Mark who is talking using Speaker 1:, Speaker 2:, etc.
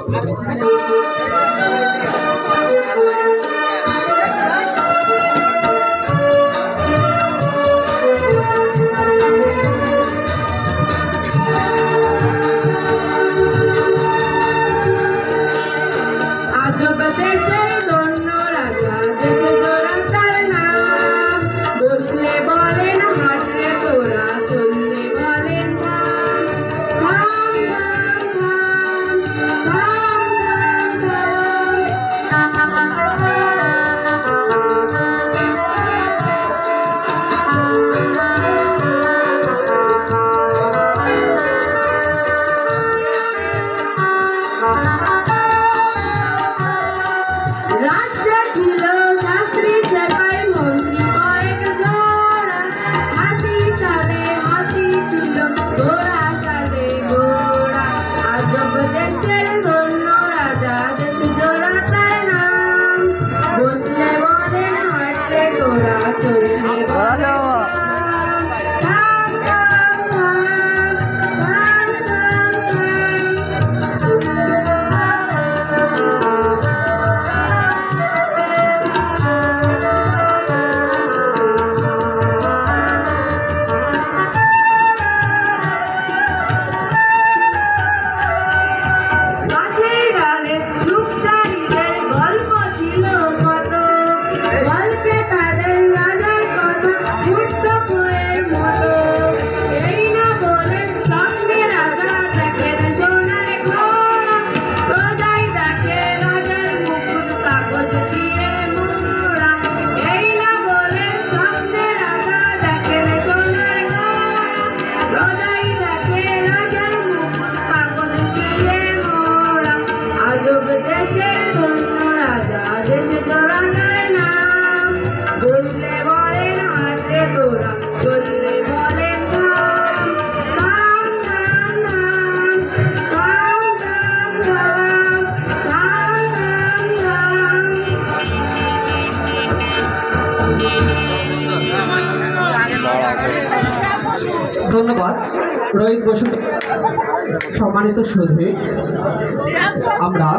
Speaker 1: আজব দেশের ধন্য রাজা, দেশে জোড়া তার নাম। বসলে বলেন হাঁটলে তোরা, চললে বলেন থাম। থাম থাম থাম, থাম থাম থাম। রাজ্যে ছিল শাস্ত্রী সেপাই মন্ত্রী কয়েক জোড়া। হাতি সালে হাতি ছিল, ঘোড়া সালে ঘোড়া। আজব দেশের ধন্য রাজা, দেশে জোড়া তার নাম। বসলে বলেন হাঁটলে তোরা, চললে বলেন থাম। থাম থাম থাম, থাম থাম থাম। গাছের ডালে সুখসারীদের গল্প ছিল কত। গল্পে তাদের রাজার কথা উঠত বইয়ের মতো। এই না বলেন স্বপ্নে রাজা দেখেন সোনার ঘোড়া। প্রজাই দেখে রাজার মুকুট কাগজ দিয়ে মোড়া। এই না বলেন স্বপ্নে রাজা দেখেন সোনার ঘোড়া। প্রজাই দেখে রাজার মুকুট কাগজ দিয়ে মোড়া। আজব দেশের ধন্য রাজা, দেশে জোড়া তার নাম। বসলে বলেন হাঁটলে তোরা, চললে বলেন থাম। থাম থাম থাম, থাম থাম থাম, থাম থাম থাম।
Speaker 2: ধন্যবাদ রোহিত বসু। সম্মানিত সুধী, আমরা